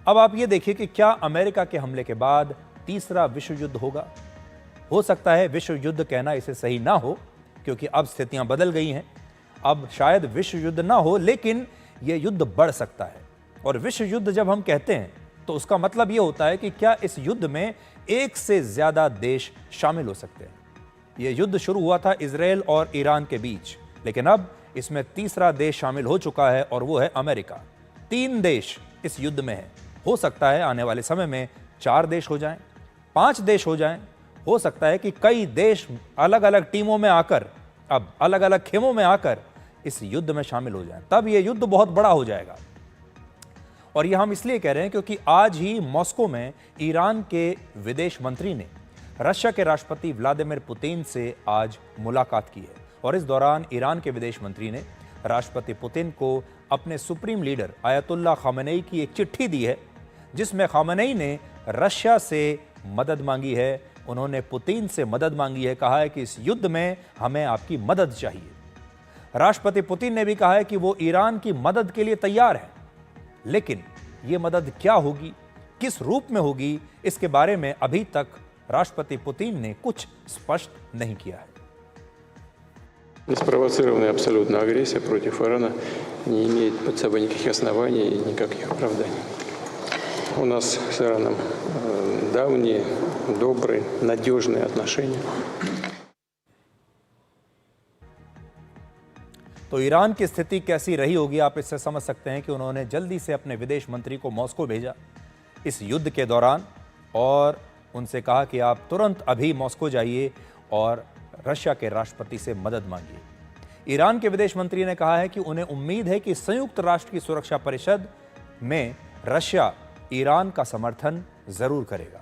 अब आप ये देखिए कि क्या अमेरिका के हमले के बाद तीसरा विश्व युद्ध होगा। हो सकता है विश्व युद्ध कहना इसे सही ना हो, क्योंकि अब स्थितियां बदल गई हैं। अब शायद विश्व युद्ध ना हो, लेकिन यह युद्ध बढ़ सकता है। और विश्व युद्ध जब हम कहते हैं तो उसका मतलब यह होता है कि क्या इस युद्ध में एक से ज्यादा देश शामिल हो सकते हैं। यह युद्ध शुरू हुआ था इजराइल और ईरान के बीच, लेकिन अब इसमें तीसरा देश शामिल हो चुका है और वो है अमेरिका। 3 देश इस युद्ध में है। हो सकता है आने वाले समय में 4 देश हो जाएं, 5 देश हो जाएं। हो सकता है कि कई देश अलग अलग टीमों में आकर, अब अलग अलग खेमों में आकर इस युद्ध में शामिल हो जाएं। तब यह युद्ध बहुत बड़ा हो जाएगा। और यह हम इसलिए कह रहे हैं क्योंकि आज ही मॉस्को में ईरान के विदेश मंत्री ने रशिया के राष्ट्रपति व्लादिमीर पुतिन से आज मुलाकात की है। और इस दौरान ईरान के विदेश मंत्री ने राष्ट्रपति पुतिन को अपने सुप्रीम लीडर आयतुल्लाह खामेनेई की एक चिट्ठी दी है, जिसमें खामेनेई ने रशिया से मदद मांगी है। उन्होंने पुतिन से मदद मांगी है, कहा है कि इस युद्ध में हमें आपकी मदद चाहिए। राष्ट्रपति पुतिन ने भी कहा है कि वो ईरान की मदद के लिए तैयार है, लेकिन ये मदद क्या होगी, किस रूप में होगी, इसके बारे में अभी तक राष्ट्रपति पुतिन ने कुछ स्पष्ट नहीं किया है। Неспровоцированная абсолютно агрессия против Ирана не имеет под собой никаких оснований и никаких оправданий. У нас с Ираном давние, добрые, надежные отношения. तो ईरान की स्थिति कैसी रही होगी, आप इससे समझ सकते हैं कि उन्होंने जल्दी से अपने विदेश मंत्री को मॉस्को भेजा इस युद्ध के दौरान और उनसे कहा कि आप तुरंत अभी मॉस्को जाइए और रशिया के राष्ट्रपति से मदद मांगिए। ईरान के विदेश मंत्री ने कहा है कि उन्हें उम्मीद है कि संयुक्त राष्ट्र की सुरक्षा परिषद में रशिया ईरान का समर्थन जरूर करेगा।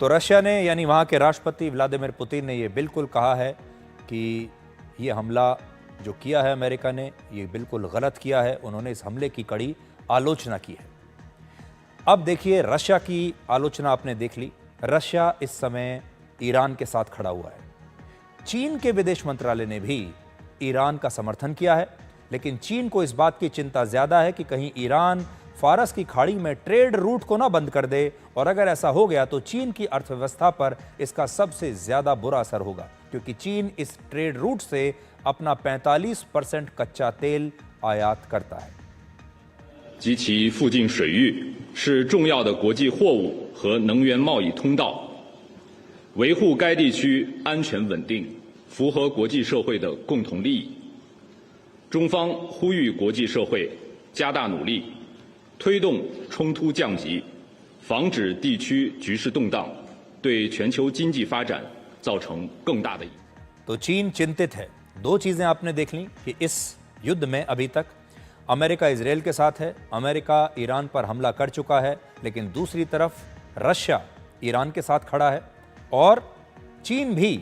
तो रशिया ने यानी वहां के राष्ट्रपति व्लादिमीर पुतिन ने यह बिल्कुल कहा है कि यह हमला जो किया है अमेरिका ने, ये बिल्कुल गलत किया है। उन्होंने इस हमले की कड़ी आलोचना की है। अब देखिए रशिया की आलोचना आपने देख ली। रशिया इस समय ईरान के साथ खड़ा हुआ है। चीन के विदेश मंत्रालय ने भी ईरान का समर्थन किया है, लेकिन चीन को इस बात की चिंता ज्यादा है कि कहीं ईरान फारस की खाड़ी में ट्रेड रूट को ना बंद कर दे, और अगर ऐसा हो गया तो चीन की अर्थव्यवस्था पर इसका सबसे ज्यादा बुरा असर होगा, क्योंकि चीन इस ट्रेड रूट से अपना 45% कच्चा तेल आयात करता है। 及其附近水域是重要的国际货物和能源贸易通道，维护该地区安全稳定，符合国际社会的共同利益。中方呼吁国际社会加大努力，推动冲突降级，防止地区局势动荡，对全球经济发展造成更大的影响。 तो चीन चिंतित है। 2 चीजें आपने देख ली कि इस युद्ध में अभी तक अमेरिका इजराइल के साथ है, अमेरिका ईरान पर हमला कर चुका है, लेकिन दूसरी तरफ रशिया ईरान के साथ खड़ा है और चीन भी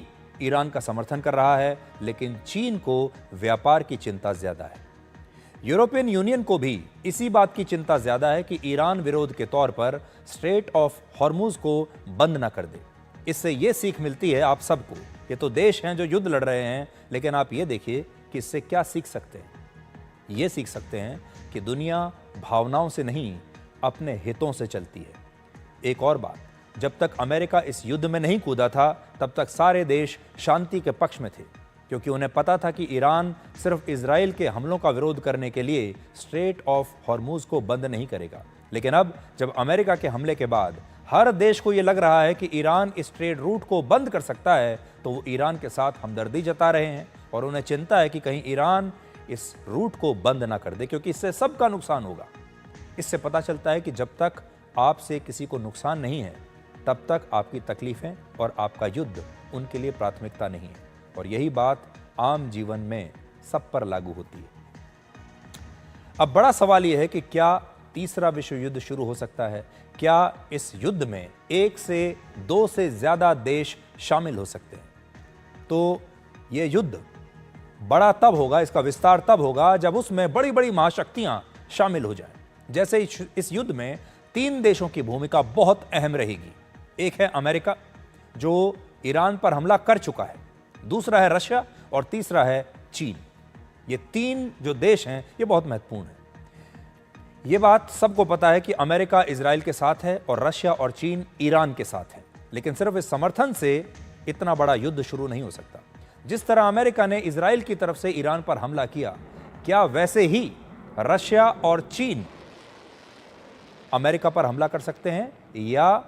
ईरान का समर्थन कर रहा है, लेकिन चीन को व्यापार की चिंता ज्यादा है। यूरोपियन यूनियन को भी इसी बात की चिंता ज्यादा है कि ईरान विरोध के तौर पर स्ट्रेट ऑफ हॉर्मुज को बंद ना कर दे। इससे यह सीख मिलती है आप सबको। ये तो देश हैं जो युद्ध लड़ रहे हैं, लेकिन आप ये देखिए कि इससे क्या सीख सकते हैं। ये सीख सकते हैं कि दुनिया भावनाओं से नहीं, अपने हितों से चलती है। एक और बात, जब तक अमेरिका इस युद्ध में नहीं कूदा था, तब तक सारे देश शांति के पक्ष में थे, क्योंकि उन्हें पता था कि ईरान सिर्फ इजराइल के हमलों का विरोध करने के लिए स्ट्रेट ऑफ हॉर्मुज को बंद नहीं करेगा। लेकिन अब जब अमेरिका के हमले के बाद हर देश को यह लग रहा है कि ईरान इस ट्रेड रूट को बंद कर सकता है, तो वो ईरान के साथ हमदर्दी जता रहे हैं और उन्हें चिंता है कि कहीं ईरान इस रूट को बंद ना कर दे, क्योंकि इससे सबका नुकसान होगा। इससे पता चलता है कि जब तक आपसे किसी को नुकसान नहीं है, तब तक आपकी तकलीफें और आपका युद्ध उनके लिए प्राथमिकता नहीं है। और यही बात आम जीवन में सब पर लागू होती है। अब बड़ा सवाल यह है कि क्या तीसरा विश्व युद्ध शुरू हो सकता है? क्या इस युद्ध में 1 से 2 से ज्यादा देश शामिल हो सकते हैं? तो ये युद्ध बड़ा तब होगा, इसका विस्तार तब होगा जब उसमें बड़ी बड़ी महाशक्तियां शामिल हो जाएं। जैसे इस युद्ध में 3 देशों की भूमिका बहुत अहम रहेगी। एक है अमेरिका, जो ईरान पर हमला कर चुका है, दूसरा है रशिया और तीसरा है चीन। ये 3 जो देश हैं ये बहुत महत्वपूर्ण है। ये बात सबको पता है कि अमेरिका इजराइल के साथ है और रशिया और चीन ईरान के साथ है, लेकिन सिर्फ इस समर्थन से इतना बड़ा युद्ध शुरू नहीं हो सकता। जिस तरह अमेरिका ने इजराइल की तरफ से ईरान पर हमला किया, क्या वैसे ही रशिया और चीन अमेरिका पर हमला कर सकते हैं या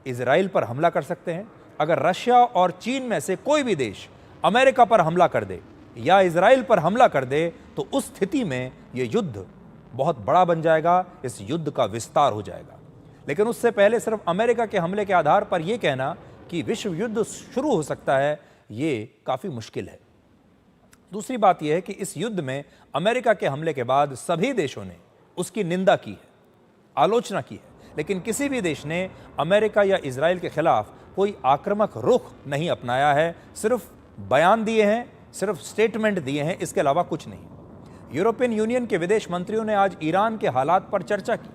इजराइल पर हमला कर सकते हैं? अगर रशिया और चीन में से कोई भी देश अमेरिका पर हमला कर दे या इजराइल पर हमला कर दे, तो उस स्थिति में यह युद्ध बहुत बड़ा बन जाएगा, इस युद्ध का विस्तार हो जाएगा। लेकिन उससे पहले सिर्फ अमेरिका के हमले के आधार पर यह कहना कि विश्व युद्ध शुरू हो सकता है, ये काफी मुश्किल है। दूसरी बात यह है कि इस युद्ध में अमेरिका के हमले के बाद सभी देशों ने उसकी निंदा की है, आलोचना की है, लेकिन किसी भी देश ने अमेरिका या इजराइल के खिलाफ कोई आक्रामक रुख नहीं अपनाया है। सिर्फ बयान दिए हैं, सिर्फ स्टेटमेंट दिए हैं, इसके अलावा कुछ नहीं। यूरोपियन यूनियन के विदेश मंत्रियों ने आज ईरान के हालात पर चर्चा की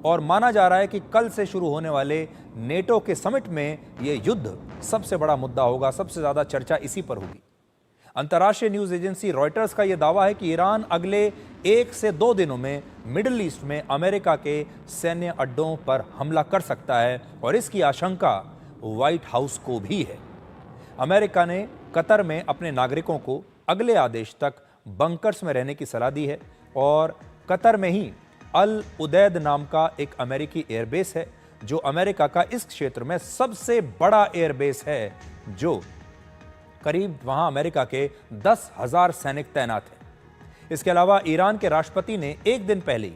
और माना जा रहा है कि कल से शुरू होने वाले नेटो के समिट में यह युद्ध सबसे बड़ा मुद्दा होगा, सबसे ज्यादा चर्चा इसी पर होगी। अंतर्राष्ट्रीय न्यूज एजेंसी रॉयटर्स का यह दावा है कि ईरान अगले 1 से 2 दिनों में मिडिल ईस्ट में अमेरिका के सैन्य अड्डों पर हमला कर सकता है और इसकी आशंका व्हाइट हाउस को भी है। अमेरिका ने कतर में अपने नागरिकों को अगले आदेश तक बंकर्स में रहने की सलाह दी है और कतर में ही अल उदैद नाम का एक अमेरिकी एयरबेस है, जो अमेरिका का इस क्षेत्र में सबसे बड़ा एयरबेस है, जो करीब वहां अमेरिका के 10,000 सैनिक तैनात हैं। इसके अलावा ईरान के राष्ट्रपति ने एक दिन पहले ही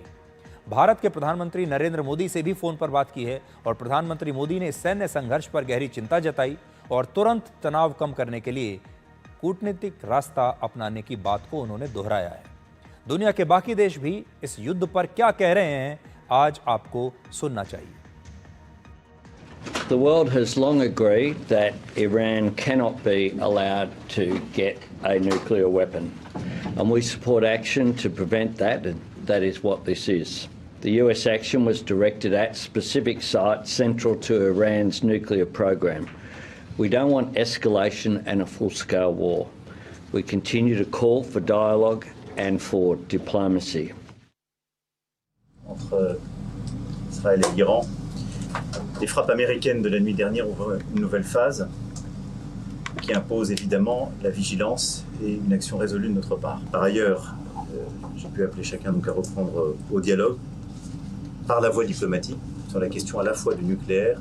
भारत के प्रधानमंत्री नरेंद्र मोदी से भी फोन पर बात की है और प्रधानमंत्री मोदी ने सैन्य संघर्ष पर गहरी चिंता जताई और तुरंत तनाव कम करने के लिए कूटनीतिक रास्ता अपनाने की बात को उन्होंने दोहराया है। दुनिया के बाकी देश भी इस युद्ध पर क्या कह रहे हैं, आज आपको सुनना चाहिए। The world has long agreed that Iran cannot be allowed to get a nuclear weapon, and we support action to prevent that, and that is what this is. The US action was directed at specific sites central to Iran's nuclear program. We don't want escalation and a full-scale war. We continue to call for dialogue and for diplomacy. Entre Israël et l'Iran, les frappes américaines de la nuit dernière ouvrent une nouvelle phase qui impose évidemment la vigilance et une action résolue de notre part. Par ailleurs, j'ai pu appeler chacun donc à reprendre au dialogue par la voie diplomatique sur la question à la fois du nucléaire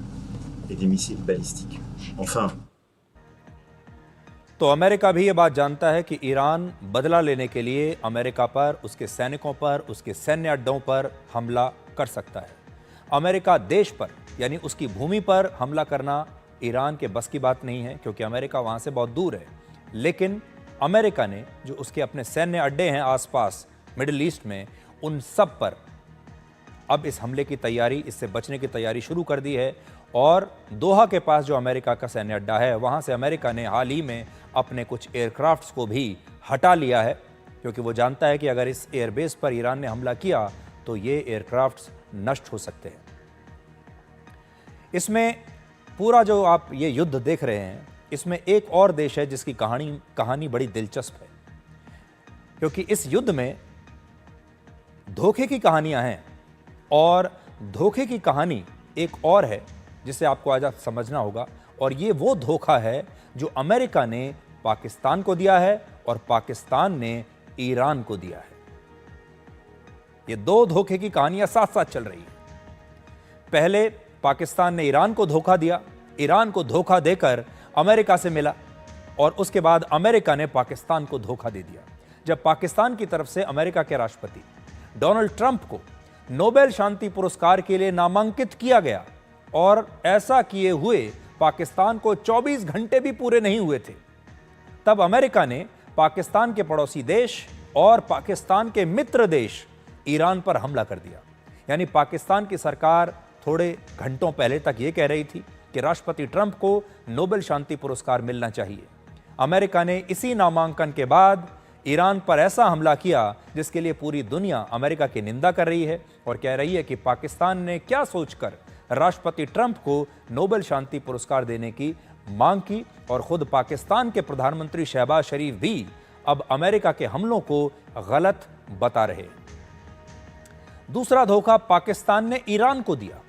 et des missiles balistiques. Enfin, तो America भी ये बात जानता है कि Iran बदला लेने के लिए अमेरिका पर, उसके सैनिकों पर, उसके सैन्य अड्डों पर हमला कर सकता है। अमेरिका देश पर यानी उसकी भूमि पर हमला करना ईरान के बस की बात नहीं है, क्योंकि अमेरिका वहां से बहुत दूर है। लेकिन अमेरिका ने जो उसके अपने सैन्य अड्डे हैं आसपास मिडिल ईस्ट में, उन सब पर अब इस हमले की तैयारी, इससे बचने की तैयारी शुरू कर दी है। और दोहा के पास जो अमेरिका का सैन्य अड्डा है, वहां से अमेरिका ने हाल ही में अपने कुछ एयरक्राफ्ट्स को भी हटा लिया है, क्योंकि वो जानता है कि अगर इस एयरबेस पर ईरान ने हमला किया तो ये एयरक्राफ्ट्स नष्ट हो सकते हैं। इसमें पूरा जो आप ये युद्ध देख रहे हैं, इसमें एक और देश है जिसकी कहानी बड़ी दिलचस्प है, क्योंकि इस युद्ध में धोखे की कहानियां हैं और धोखे की कहानी एक और है जिसे आपको आज समझना होगा। और ये वो धोखा है जो अमेरिका ने पाकिस्तान को दिया है और पाकिस्तान ने ईरान को दिया है। ये दो धोखे की कहानियां साथ साथ चल रही हैं। पहले पाकिस्तान ने ईरान को धोखा दिया, ईरान को धोखा देकर अमेरिका से मिला, और उसके बाद अमेरिका ने पाकिस्तान को धोखा दे दिया। जब पाकिस्तान की तरफ से अमेरिका के राष्ट्रपति डोनाल्ड ट्रंप को नोबेल शांति पुरस्कार के लिए नामांकित किया गया और ऐसा किए हुए पाकिस्तान को 24 घंटे भी पूरे नहीं हुए थे, तब अमेरिका ने पाकिस्तान के पड़ोसी देश और पाकिस्तान के मित्र देश ईरान पर हमला कर दिया। यानी पाकिस्तान की सरकार थोड़े घंटों पहले तक यह कह रही थी कि राष्ट्रपति ट्रंप को नोबेल शांति पुरस्कार मिलना चाहिए, अमेरिका ने इसी नामांकन के बाद ईरान पर ऐसा हमला किया जिसके लिए पूरी दुनिया अमेरिका की निंदा कर रही है और कह रही है कि पाकिस्तान ने क्या सोचकर राष्ट्रपति ट्रंप को नोबेल शांति पुरस्कार देने की मांग की। और खुद पाकिस्तान के प्रधानमंत्री शहबाज शरीफ भी अब अमेरिका के हमलों को गलत बता रहे हैं। दूसरा धोखा पाकिस्तान ने ईरान को दिया।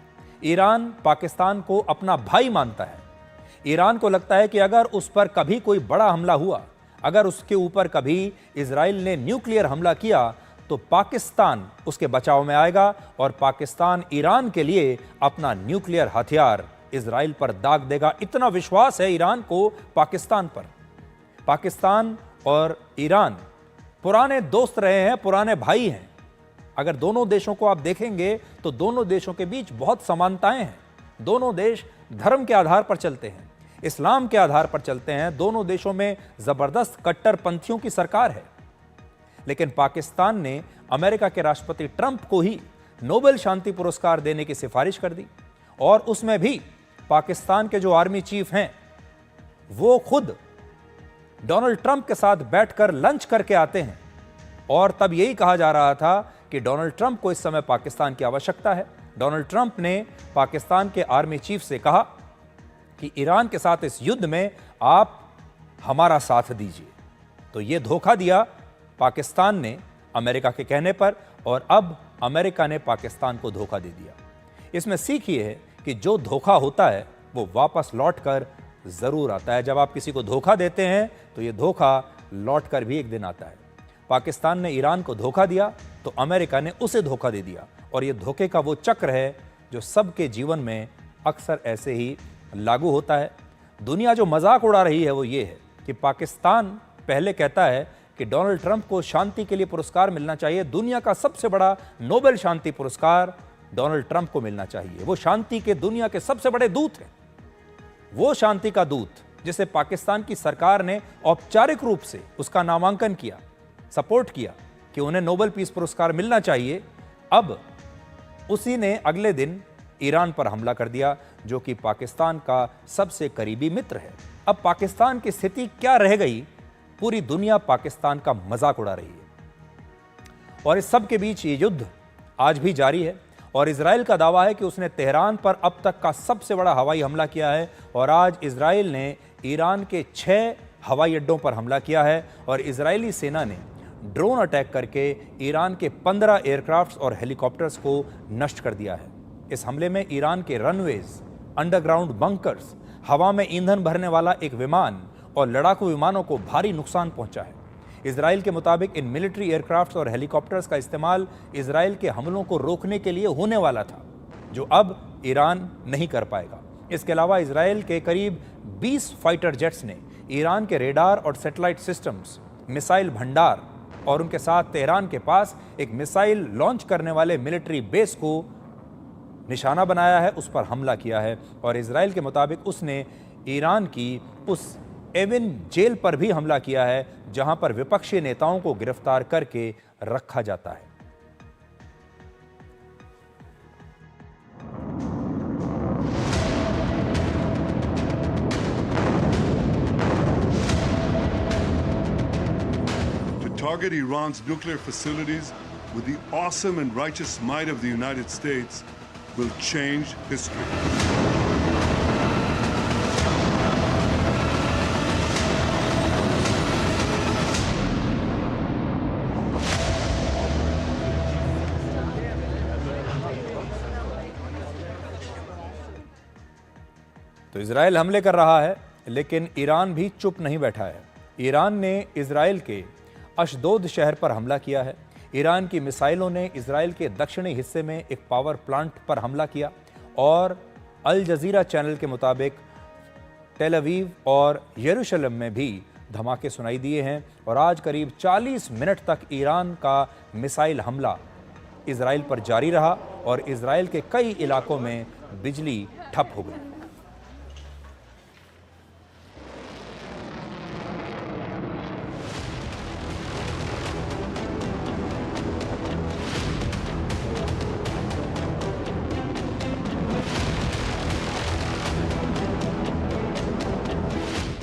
ईरान पाकिस्तान को अपना भाई मानता है। ईरान को लगता है कि अगर उस पर कभी कोई बड़ा हमला हुआ, अगर उसके ऊपर कभी इजराइल ने न्यूक्लियर हमला किया, तो पाकिस्तान उसके बचाव में आएगा और पाकिस्तान ईरान के लिए अपना न्यूक्लियर हथियार इजराइल पर दाग देगा। इतना विश्वास है ईरान को पाकिस्तान पर। पाकिस्तान और ईरान पुराने दोस्त रहे हैं, पुराने भाई हैं। अगर दोनों देशों को आप देखेंगे तो दोनों देशों के बीच बहुत समानताएं हैं। दोनों देश धर्म के आधार पर चलते हैं, इस्लाम के आधार पर चलते हैं। दोनों देशों में जबरदस्त कट्टरपंथियों की सरकार है। लेकिन पाकिस्तान ने अमेरिका के राष्ट्रपति ट्रंप को ही नोबेल शांति पुरस्कार देने की सिफारिश कर दी और उसमें भी पाकिस्तान के जो आर्मी चीफ हैं वो खुद डोनाल्ड ट्रंप के साथ बैठकर लंच करके आते हैं। और तब यही कहा जा रहा था कि डोनाल्ड ट्रंप को इस समय पाकिस्तान की आवश्यकता है। डोनाल्ड ट्रंप ने पाकिस्तान के आर्मी चीफ से कहा कि ईरान के साथ इस युद्ध में आप हमारा साथ दीजिए। तो यह धोखा दिया पाकिस्तान ने अमेरिका के कहने पर और अब अमेरिका ने पाकिस्तान को धोखा दे दिया। इसमें सीख ये है कि जो धोखा होता है वो वापस लौट कर जरूर आता है। जब आप किसी को धोखा देते हैं तो ये धोखा लौट कर भी एक दिन आता है। पाकिस्तान ने ईरान को धोखा दिया तो अमेरिका ने उसे धोखा दे दिया। और ये धोखे का वो चक्र है जो सबके जीवन में अक्सर ऐसे ही लागू होता है। दुनिया जो मजाक उड़ा रही है वो ये है कि पाकिस्तान पहले कहता है कि डोनाल्ड ट्रंप को शांति के लिए पुरस्कार मिलना चाहिए। दुनिया का सबसे बड़ा नोबेल शांति पुरस्कार डोनाल्ड ट्रंप को मिलना चाहिए। वो शांति के दुनिया के सबसे बड़े दूत हैं। वो शांति का दूत जिसे पाकिस्तान की सरकार ने औपचारिक रूप से उसका नामांकन किया, सपोर्ट किया कि उन्हें नोबेल पीस पुरस्कार मिलना चाहिए, अब उसी ने अगले दिन ईरान पर हमला कर दिया जो कि पाकिस्तान का सबसे करीबी मित्र है। अब पाकिस्तान की स्थिति क्या रह गई? पूरी दुनिया पाकिस्तान का मजाक उड़ा रही है और इस सब के बीच ये युद्ध आज भी जारी है। और इजराइल का दावा है कि उसने तेहरान पर अब तक का सबसे बड़ा हवाई हमला किया है और आज इजराइल ने ईरान के 6 हवाई अड्डों पर हमला किया है और इजरायली सेना ने ड्रोन अटैक करके ईरान के 15 एयरक्राफ्ट्स और हेलीकॉप्टर्स को नष्ट कर दिया है। इस हमले में ईरान के रनवेज, अंडरग्राउंड बंकर्स, हवा में ईंधन भरने वाला एक विमान और लड़ाकू विमानों को भारी नुकसान पहुंचा है। इजराइल के मुताबिक इन मिलिट्री एयरक्राफ्ट्स और हेलीकॉप्टर्स का इस्तेमाल इजराइल के हमलों को रोकने के लिए होने वाला था, जो अब ईरान नहीं कर पाएगा। इसके अलावा इजराइल के करीब 20 फाइटर जेट्स ने ईरान के रेडार और सैटेलाइट सिस्टम्स, मिसाइल भंडार और उनके साथ तेहरान के पास एक मिसाइल लॉन्च करने वाले मिलिट्री बेस को निशाना बनाया है, उस पर हमला किया है। और इजराइल के मुताबिक उसने ईरान की उस एविन जेल पर भी हमला किया है जहां पर विपक्षी नेताओं को गिरफ्तार करके रखा जाता है। To target Iran's nuclear facilities with the awesome and righteous might of the United States will change history. तो इजराइल हमले कर रहा है लेकिन ईरान भी चुप नहीं बैठा है। ईरान ने इजराइल के अशदोद शहर पर हमला किया है। ईरान की मिसाइलों ने इजराइल के दक्षिणी हिस्से में एक पावर प्लांट पर हमला किया और अल जजीरा चैनल के मुताबिक टेल अवीव और यरूशलेम में भी धमाके सुनाई दिए हैं। और आज करीब 40 मिनट तक ईरान का मिसाइल हमला इजराइल पर जारी रहा और इजराइल के कई इलाकों में बिजली ठप हो गई।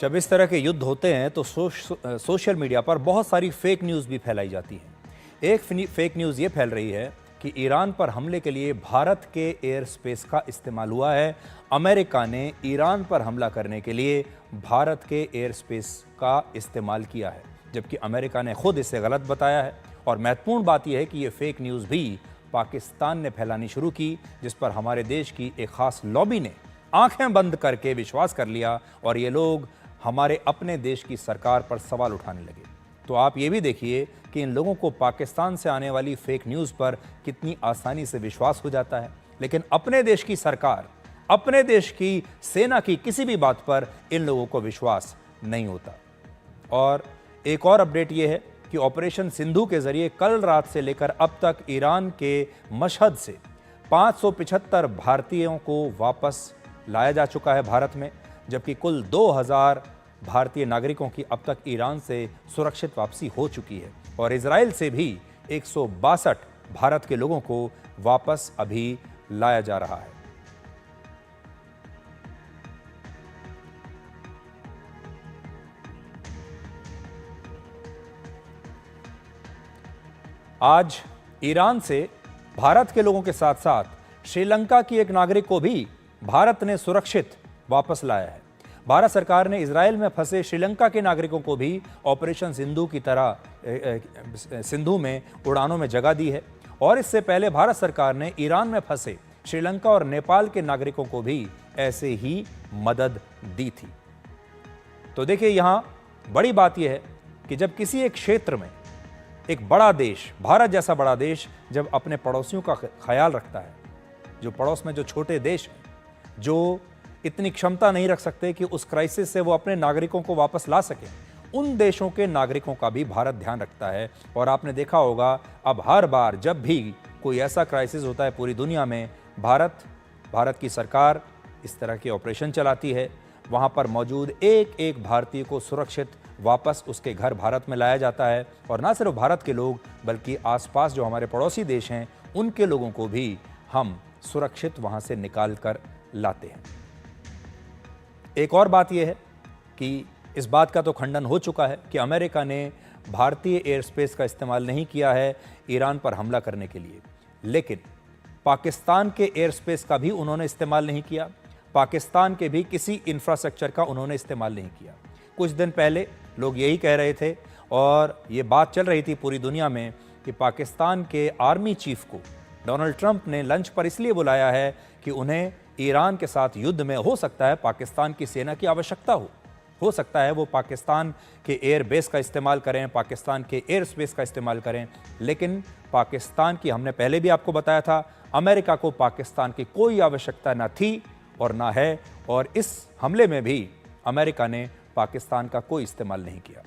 जब इस तरह के युद्ध होते हैं तो सोशल मीडिया पर बहुत सारी फेक न्यूज़ भी फैलाई जाती है। एक फेक न्यूज़ ये फैल रही है कि ईरान पर हमले के लिए भारत के एयर स्पेस का इस्तेमाल हुआ है। अमेरिका ने ईरान पर हमला करने के लिए भारत के एयर स्पेस का इस्तेमाल किया है, जबकि अमेरिका ने खुद इसे गलत बताया है। और महत्वपूर्ण बात यह है कि ये फेक न्यूज़ भी पाकिस्तान ने फैलानी शुरू की, जिस पर हमारे देश की एक ख़ास लॉबी ने आंखें बंद करके विश्वास कर लिया और ये लोग हमारे अपने देश की सरकार पर सवाल उठाने लगे। तो आप ये भी देखिए कि इन लोगों को पाकिस्तान से आने वाली फेक न्यूज़ पर कितनी आसानी से विश्वास हो जाता है, लेकिन अपने देश की सरकार, अपने देश की सेना की किसी भी बात पर इन लोगों को विश्वास नहीं होता। और एक और अपडेट ये है कि ऑपरेशन सिंधु के जरिए कल रात से लेकर अब तक ईरान के मशहद से 575 भारतीयों को वापस लाया जा चुका है भारत में, जबकि कुल 2000 भारतीय नागरिकों की अब तक ईरान से सुरक्षित वापसी हो चुकी है। और इजराइल से भी 162 भारत के लोगों को वापस अभी लाया जा रहा है। आज ईरान से भारत के लोगों के साथ साथ श्रीलंका की एक नागरिक को भी भारत ने सुरक्षित वापस लाया है। भारत सरकार ने इजराइल में फंसे श्रीलंका के नागरिकों को भी ऑपरेशन सिंधु की तरह सिंधु में उड़ानों में जगह दी है। और इससे पहले भारत सरकार ने ईरान में फंसे श्रीलंका और नेपाल के नागरिकों को भी ऐसे ही मदद दी थी। तो देखिए, यहाँ बड़ी बात यह है कि जब किसी एक क्षेत्र में एक बड़ा देश, भारत जैसा बड़ा देश, जब अपने पड़ोसियों का ख्याल रखता है, जो पड़ोस में जो छोटे देश हैं, जो इतनी क्षमता नहीं रख सकते कि उस क्राइसिस से वो अपने नागरिकों को वापस ला सकें, उन देशों के नागरिकों का भी भारत ध्यान रखता है। और आपने देखा होगा, अब हर बार जब भी कोई ऐसा क्राइसिस होता है पूरी दुनिया में, भारत की सरकार इस तरह के ऑपरेशन चलाती है। वहाँ पर मौजूद एक एक भारतीय को सुरक्षित वापस उसके घर भारत में लाया जाता है। और ना सिर्फ भारत के लोग, बल्कि आसपास जो हमारे पड़ोसी देश हैं, उनके लोगों को भी हम सुरक्षित वहाँ से निकाल कर लाते हैं। एक और बात यह है कि इस बात का तो खंडन हो चुका है कि अमेरिका ने भारतीय एयर स्पेस का इस्तेमाल नहीं किया है ईरान पर हमला करने के लिए, लेकिन पाकिस्तान के एयर स्पेस का भी उन्होंने इस्तेमाल नहीं किया। पाकिस्तान के भी किसी इंफ्रास्ट्रक्चर का उन्होंने इस्तेमाल नहीं किया। कुछ दिन पहले लोग यही कह रहे थे और ये बात चल रही थी पूरी दुनिया में कि पाकिस्तान के आर्मी चीफ को डोनाल्ड ट्रंप ने लंच पर इसलिए बुलाया है कि उन्हें ईरान के साथ युद्ध में हो सकता है पाकिस्तान की सेना की आवश्यकता हो सकता है वो पाकिस्तान के एयर बेस का इस्तेमाल करें, पाकिस्तान के एयर स्पेस का इस्तेमाल करें। लेकिन पाकिस्तान की, हमने पहले भी आपको बताया था, अमेरिका को पाकिस्तान की कोई आवश्यकता ना थी और ना है। और इस हमले में भी अमेरिका ने पाकिस्तान का कोई इस्तेमाल नहीं किया।